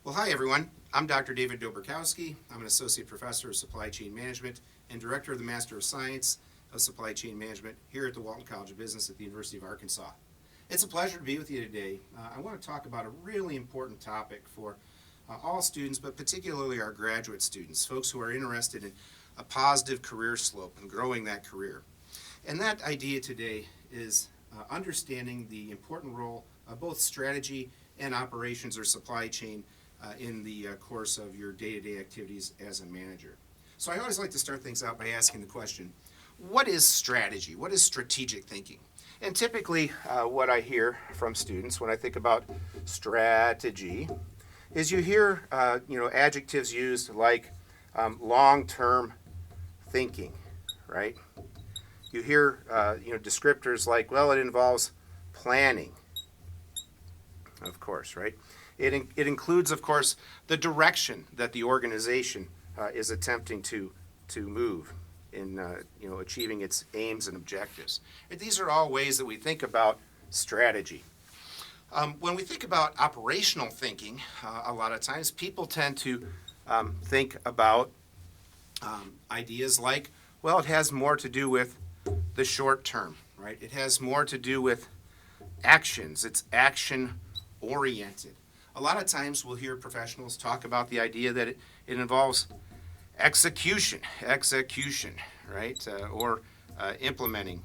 Well, hi everyone. I'm Dr. David Dobrikowski. I'm an Associate Professor of Supply Chain Management and Director of the Master of Science of Supply Chain Management here at the Walton College of Business at the University of Arkansas. It's a pleasure to be with you today. I want to talk about a really important topic for all students, but particularly our graduate students, folks who are interested in a positive career slope and growing that career. And that idea today is understanding the important role of both strategy and operations or supply chain in the course of your day-to-day activities as a manager. So I always like to start things out by asking the question, what is strategy? What is strategic thinking? And typically what I hear from students when I think about strategy is you hear adjectives used like long-term thinking, right? You hear descriptors like, well, it involves planning, of course, right? It includes, of course, the direction that the organization is attempting to move in achieving its aims and objectives. And these are all ways that we think about strategy. When we think about operational thinking, a lot of times people tend to think about ideas like, well, it has more to do with the short term, right? It has more to do with actions. It's action oriented. A lot of times we'll hear professionals talk about the idea that it involves execution, right? Or implementing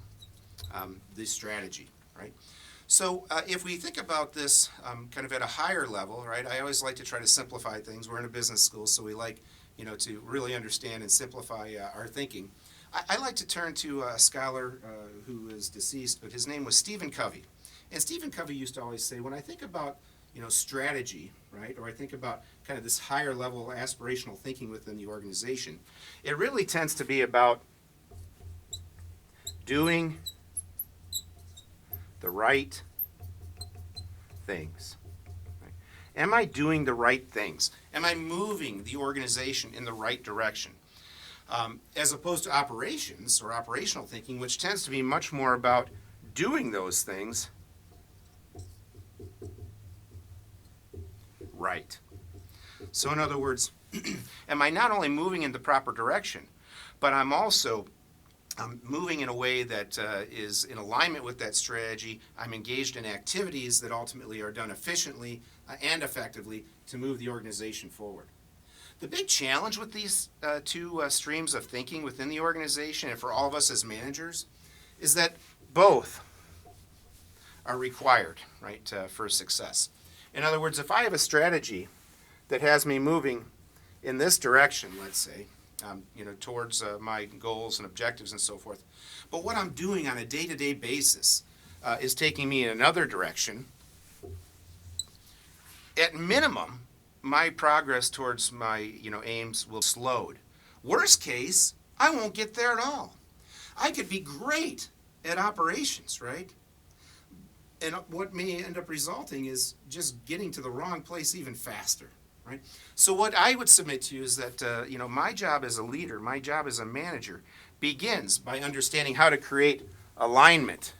the strategy, right? So if we think about this kind of at a higher level, right? I always like to try to simplify things. We're in a business school, so we like to really understand and simplify our thinking. I like to turn to a scholar who is deceased, but his name was Stephen Covey. And Stephen Covey used to always say, when I think about strategy, right, or I think about kind of this higher level aspirational thinking within the organization, it really tends to be about doing the right things. Right? Am I doing the right things? Am I moving the organization in the right direction? As opposed to operations or operational thinking, which tends to be much more about doing those things right. So in other words, am I not only moving in the proper direction, but I'm also moving in a way that is in alignment with that strategy. I'm engaged in activities that ultimately are done efficiently and effectively to move the organization forward. The big challenge with these two streams of thinking within the organization and for all of us as managers is that both are required, right, for success. In other words, if I have a strategy that has me moving in this direction, let's say, towards my goals and objectives and so forth, but what I'm doing on a day-to-day basis is taking me in another direction, at minimum, my progress towards my aims will slowed. Worst case, I won't get there at all. I could be great at operations, right? And what may end up resulting is just getting to the wrong place even faster, right? So what I would submit to you is that my job as a leader, my job as a manager, begins by understanding how to create alignment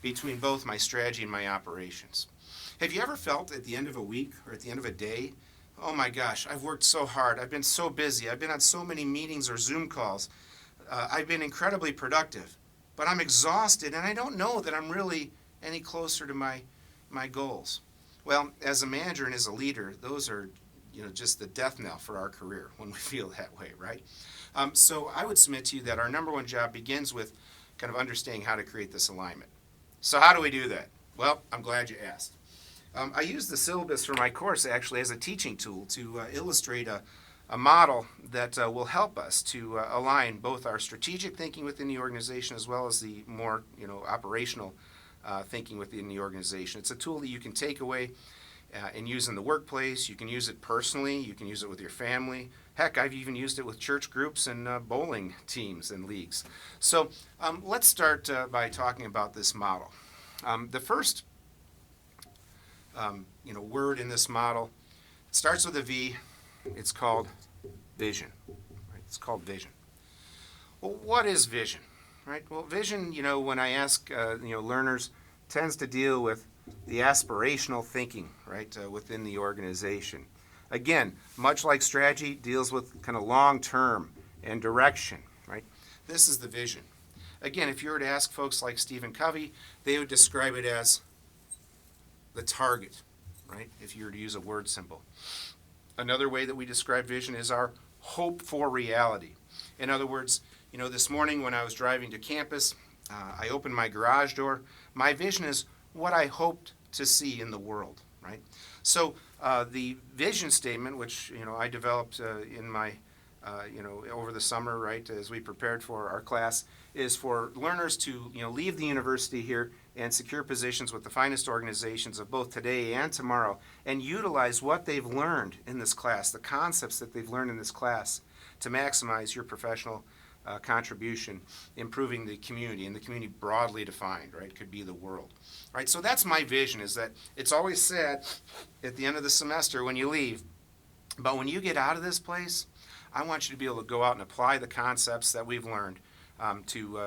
between both my strategy and my operations. Have you ever felt at the end of a week or at the end of a day, oh my gosh, I've worked so hard, I've been so busy, I've been on so many meetings or Zoom calls, I've been incredibly productive, but I'm exhausted and I don't know that I'm really any closer to my goals. Well, as a manager and as a leader, those are just the death knell for our career when we feel that way, right? So I would submit to you that our number one job begins with kind of understanding how to create this alignment. So how do we do that? Well, I'm glad you asked. I use the syllabus for my course actually as a teaching tool to illustrate a model that will help us to align both our strategic thinking within the organization as well as the more operational thinking within the organization. It's a tool that you can take away and use in the workplace. You can use it personally. You can use it with your family. Heck, I've even used it with church groups and bowling teams and leagues. So let's start by talking about this model. The first word in this model starts with a V. It's called vision. Right? It's called vision. Well, what is vision? Right? Well, vision, when I ask learners, tends to deal with the aspirational thinking, right, within the organization. Again, much like strategy, deals with kind of long-term and direction, right? This is the vision. Again, if you were to ask folks like Stephen Covey, they would describe it as the target, right, if you were to use a word symbol. Another way that we describe vision is our hope for reality. In other words, this morning when I was driving to campus, I opened my garage door. My vision is what I hoped to see in the world, right? So the vision statement, which I developed in my over the summer, right, as we prepared for our class, is for learners to leave the university here and secure positions with the finest organizations of both today and tomorrow, and utilize what they've learned in this class, the concepts that they've learned in this class, to maximize your professional contribution, improving the community, and the community broadly defined, right, could be the world. Right, so that's my vision, is that it's always said at the end of the semester when you leave, but when you get out of this place, I want you to be able to go out and apply the concepts that we've learned to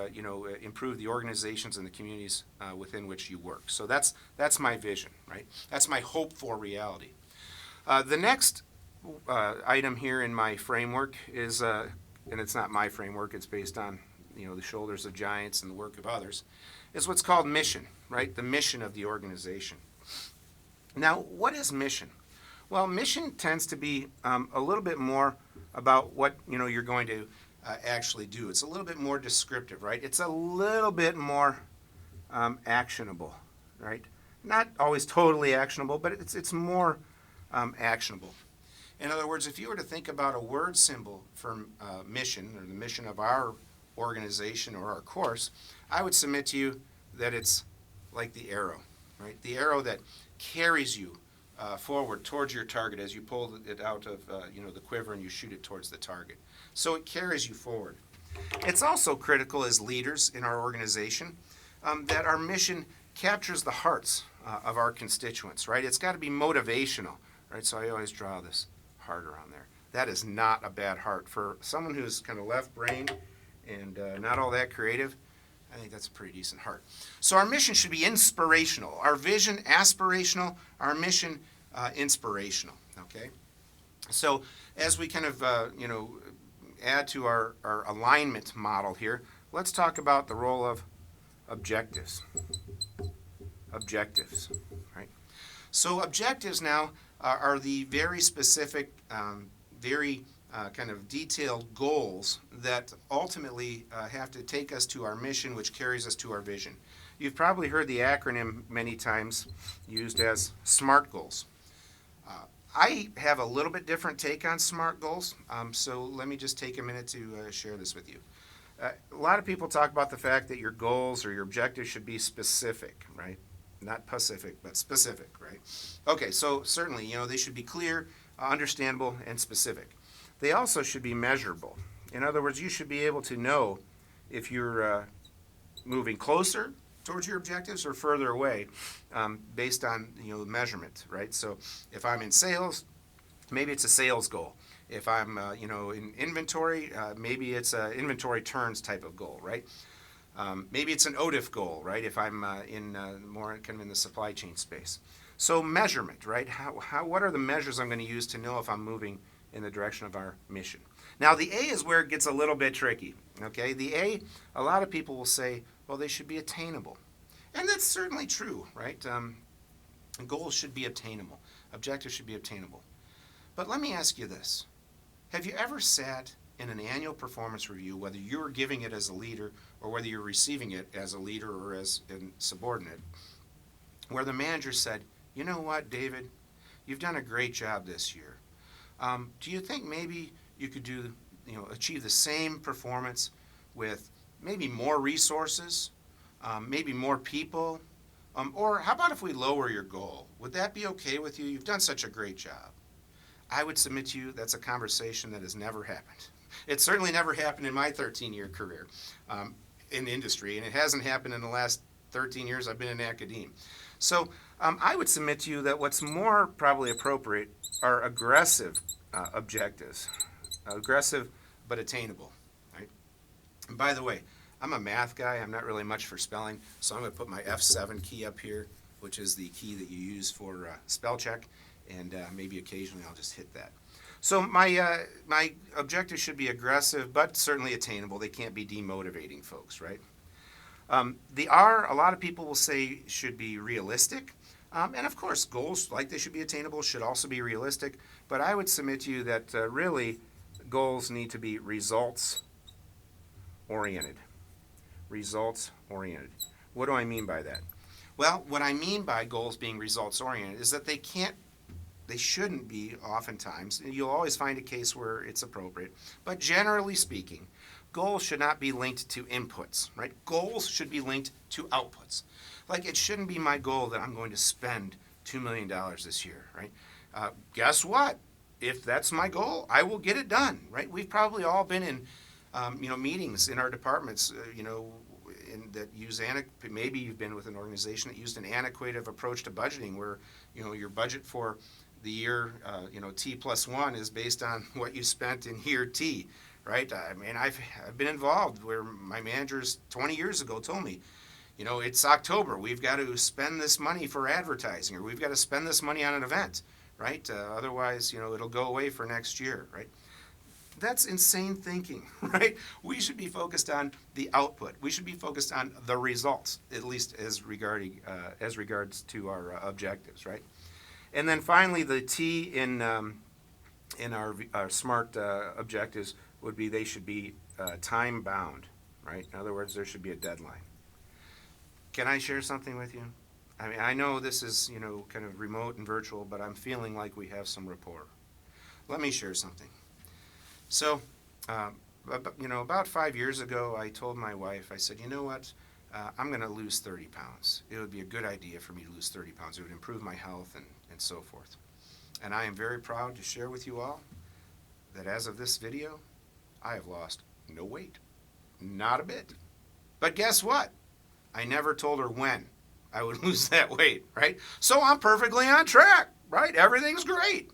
improve the organizations and the communities within which you work. So that's my vision, right? That's my hope for reality. The next item here in my framework is, and it's not my framework, it's based on the shoulders of giants and the work of others, is what's called mission, right? The mission of the organization. Now, what is mission? Well, mission tends to be a little bit more about what you're going to actually do. It's a little bit more descriptive, right? It's a little bit more actionable, right? Not always totally actionable, but it's more actionable. In other words, if you were to think about a word symbol for mission, or the mission of our organization or our course, I would submit to you that it's like the arrow, right? The arrow that carries you forward towards your target as you pull it out of the quiver and you shoot it towards the target. So it carries you forward. It's also critical as leaders in our organization that our mission captures the hearts of our constituents, right? It's got to be motivational, right? So I always draw this heart around there. That is not a bad heart. For someone who's kind of left-brained and not all that creative, I think that's a pretty decent heart. So our mission should be inspirational. Our vision, aspirational. Our mission, inspirational. Okay? So as we kind of, add to our alignment model here, let's talk about the role of objectives. Objectives, right? So objectives now are the very specific, very kind of detailed goals that ultimately have to take us to our mission, which carries us to our vision. You've probably heard the acronym many times used as SMART goals. I have a little bit different take on SMART goals, so let me just take a minute to share this with you. A lot of people talk about the fact that your goals or your objectives should be specific, right? Not Pacific, but specific, right? Okay, so certainly, they should be clear, understandable, and specific. They also should be measurable. In other words, you should be able to know if you're moving closer towards your objectives or further away based on measurement, right? So if I'm in sales, maybe it's a sales goal. If I'm in inventory, maybe it's an inventory turns type of goal, right? Maybe it's an OTIF goal, right? If I'm more kind of in the supply chain space. So measurement, right? What are the measures I'm going to use to know if I'm moving in the direction of our mission? Now the A is where it gets a little bit tricky, okay? The A, a lot of people will say, well, they should be attainable. And that's certainly true, right? Goals should be obtainable. Objectives should be obtainable. But let me ask you this. Have you ever sat in an annual performance review, whether you're giving it as a leader or whether you're receiving it as a leader or as a subordinate, where the manager said, you know what, David, you've done a great job this year. Do you think maybe you could achieve the same performance with maybe more resources, maybe more people, or how about if we lower your goal? Would that be okay with you? You've done such a great job. I would submit to you that's a conversation that has never happened. It certainly never happened in my 13-year career in industry, and it hasn't happened in the last 13 years I've been in academia. So I would submit to you that what's more probably appropriate are aggressive objectives. Aggressive but attainable, right? And by the way, I'm a math guy. I'm not really much for spelling, so I'm going to put my F7 key up here which is the key that you use for spell check, and maybe occasionally I'll just hit that. So my objectives should be aggressive, but certainly attainable. They can't be demotivating, folks, right? The R, a lot of people will say, should be realistic. And of course, goals, like they should be attainable, should also be realistic. But I would submit to you that really goals need to be results oriented. Results oriented. What do I mean by that? Well, what I mean by goals being results oriented is that they shouldn't be oftentimes. You'll always find a case where it's appropriate. But generally speaking, goals should not be linked to inputs, right? Goals should be linked to outputs. Like, it shouldn't be my goal that I'm going to spend $2 million this year, right? Guess what? If that's my goal, I will get it done, right? We've probably all been in, meetings in our departments, that use maybe you've been with an organization that used an antiquated approach to budgeting, where your budget for the year T+1 is based on what you spent in year T, right? I mean, I've been involved where my managers 20 years ago told me, it's October, we've got to spend this money for advertising, or we've got to spend this money on an event, right? Otherwise, it'll go away for next year, right? That's insane thinking, right? We should be focused on the output. We should be focused on the results, at least as regards to our objectives, right? And then finally, the T in our SMART objectives would be they should be time bound, right? In other words, there should be a deadline. Can I share something with you? I mean, I know this is kind of remote and virtual, but I'm feeling like we have some rapport. Let me share something. So, about 5 years ago, I told my wife, I said, you know what, I'm going to lose 30 pounds. It would be a good idea for me to lose 30 pounds. It would improve my health and so forth. And I am very proud to share with you all that as of this video, I have lost no weight. Not a bit. But guess what? I never told her when I would lose that weight, right? So I'm perfectly on track, right? Everything's great.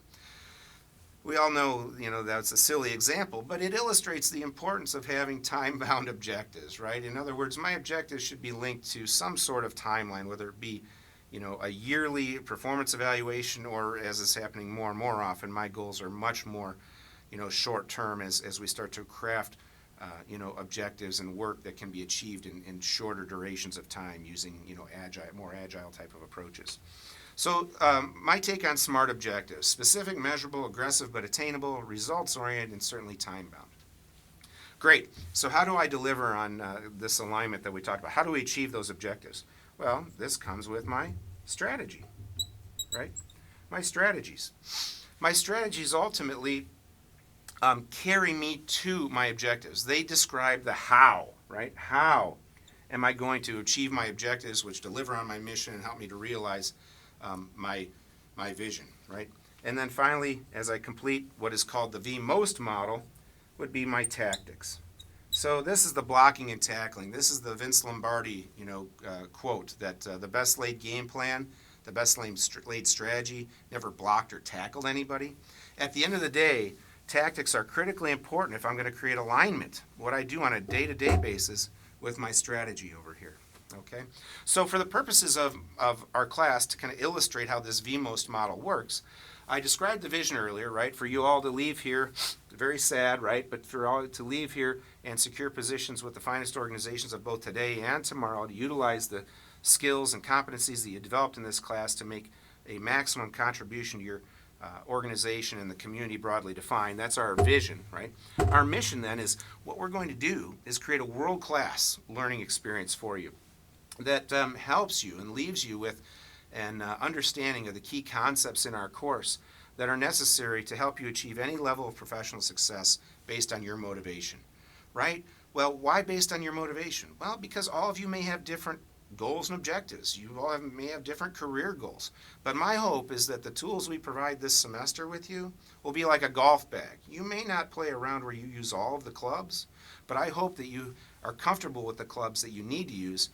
We all know, that's a silly example, but it illustrates the importance of having time-bound objectives, right? In other words, my objectives should be linked to some sort of timeline, whether it be, a yearly performance evaluation, or, as is happening more and more often, my goals are much more, short-term as we start to craft, objectives and work that can be achieved in shorter durations of time using, more agile type of approaches. So my take on SMART objectives: specific, measurable, aggressive but attainable, results-oriented, and certainly time-bound. Great. So how do I deliver on this alignment that we talked about? How do we achieve those objectives? Well, this comes with my strategy, right? My strategies. My strategies ultimately carry me to my objectives. They describe the how, right? How am I going to achieve my objectives, which deliver on my mission and help me to realize my vision, right? And then finally, as I complete what is called the VMOST model, would be my tactics. So this is the blocking and tackling. This is the Vince Lombardi, quote that the best laid game plan, the best laid strategy never blocked or tackled anybody. At the end of the day, tactics are critically important if I'm going to create alignment, what I do on a day-to-day basis with my strategy over here. Okay, so for the purposes of our class, to kind of illustrate how this VMOST model works, I described the vision earlier, right? For you all to leave here, very sad, right? But for all to leave here and secure positions with the finest organizations of both today and tomorrow, to utilize the skills and competencies that you developed in this class to make a maximum contribution to your organization and the community broadly defined. That's our vision, right? Our mission then is, what we're going to do is create a world-class learning experience for you that helps you and leaves you with an understanding of the key concepts in our course that are necessary to help you achieve any level of professional success based on your motivation, right? Well, why based on your motivation? Well, because all of you may have different goals and objectives. You all may have different career goals. But my hope is that the tools we provide this semester with you will be like a golf bag. You may not play around where you use all of the clubs, but I hope that you are comfortable with the clubs that you need to use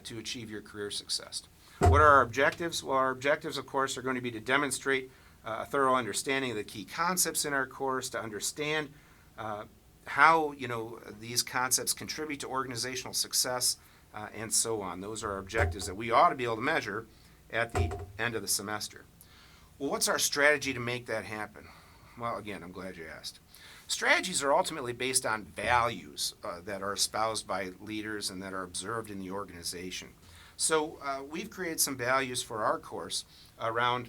to achieve your career success. What are our objectives? Well, our objectives, of course, are going to be to demonstrate a thorough understanding of the key concepts in our course, to understand how these concepts contribute to organizational success, and so on. Those are our objectives that we ought to be able to measure at the end of the semester. Well, what's our strategy to make that happen? Well, again, I'm glad you asked. Strategies are ultimately based on values that are espoused by leaders and that are observed in the organization. So we've created some values for our course around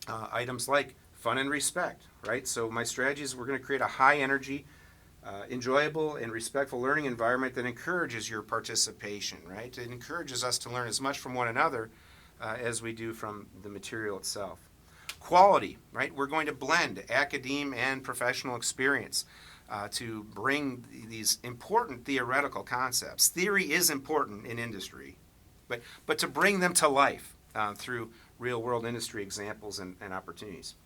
items like fun and respect, right? So my strategy is we're going to create a high energy, enjoyable and respectful learning environment that encourages your participation, right? It encourages us to learn as much from one another as we do from the material itself. Quality, right? We're going to blend academe and professional experience to bring these important theoretical concepts. Theory is important in industry, but to bring them to life through real-world industry examples and opportunities.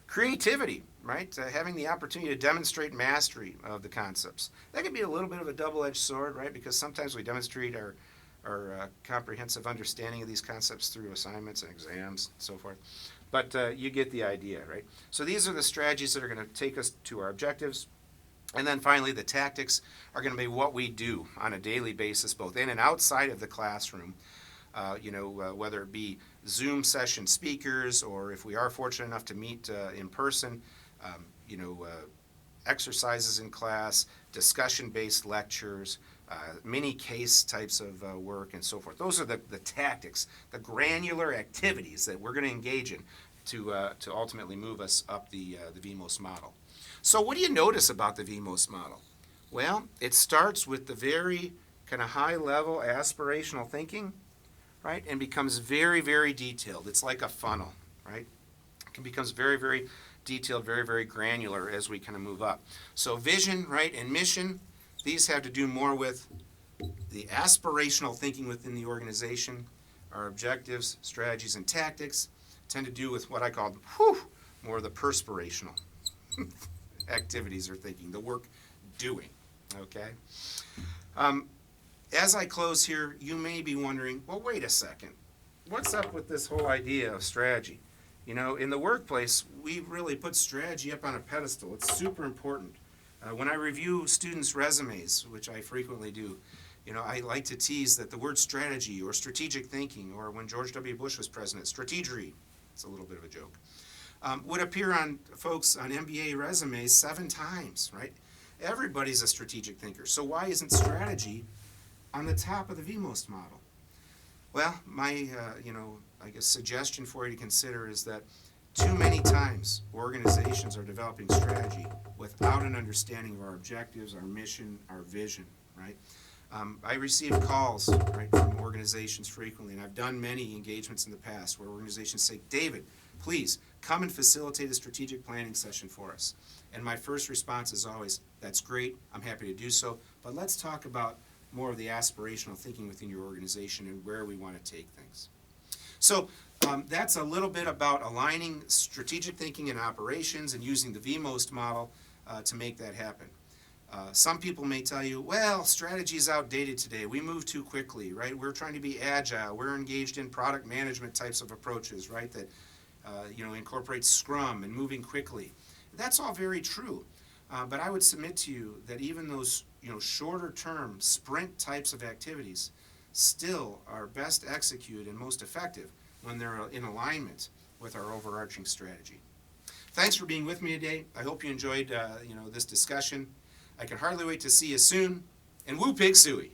Creativity, right? Having the opportunity to demonstrate mastery of the concepts. That can be a little bit of a double-edged sword, right? Because sometimes we demonstrate our comprehensive understanding of these concepts through assignments and exams and so forth. But you get the idea, right? So these are the strategies that are going to take us to our objectives. And then finally, the tactics are going to be what we do on a daily basis, both in and outside of the classroom. Whether it be Zoom session speakers, or if we are fortunate enough to meet in person, exercises in class, discussion-based lectures, mini case types of work, and so forth. Those are the tactics, the granular activities that we're going to engage in to ultimately move us up the VMOST model. So what do you notice about the VMOST model? Well, it starts with the very kind of high-level aspirational thinking, right, and becomes very, very detailed. It's like a funnel, right? It becomes very, very detailed, very, very granular as we kind of move up. So vision, right, and mission, these have to do more with the aspirational thinking within the organization. Our objectives, strategies, and tactics tend to do with what I call more of the perspirational activities or thinking, the work doing, okay? As I close here, you may be wondering, well, wait a second. What's up with this whole idea of strategy? In the workplace, we really put strategy up on a pedestal. It's super important. When I review students' resumes, which I frequently do, I like to tease that the word strategy or strategic thinking, or when George W. Bush was president, strategery, it's a little bit of a joke, would appear on folks on MBA resumes 7 times, right? Everybody's a strategic thinker. So why isn't strategy on the top of the VMOST model? Well, my, I guess suggestion for you to consider is that too many times organizations are developing strategy without an understanding of our objectives, our mission, our vision, right? I receive calls, right, from organizations frequently, and I've done many engagements in the past where organizations say, David, please come and facilitate a strategic planning session for us. And my first response is always, that's great, I'm happy to do so, but let's talk about more of the aspirational thinking within your organization and where we want to take things. So that's a little bit about aligning strategic thinking and operations and using the VMOST model to make that happen. Some people may tell you, well, strategy is outdated today. We move too quickly, right? We're trying to be agile. We're engaged in product management types of approaches, right, that incorporates Scrum and moving quickly. That's all very true. But I would submit to you that even those shorter term sprint types of activities still are best executed and most effective when they're in alignment with our overarching strategy. Thanks for being with me today. I hope you enjoyed this discussion. I can hardly wait to see you soon, and woo pig suey.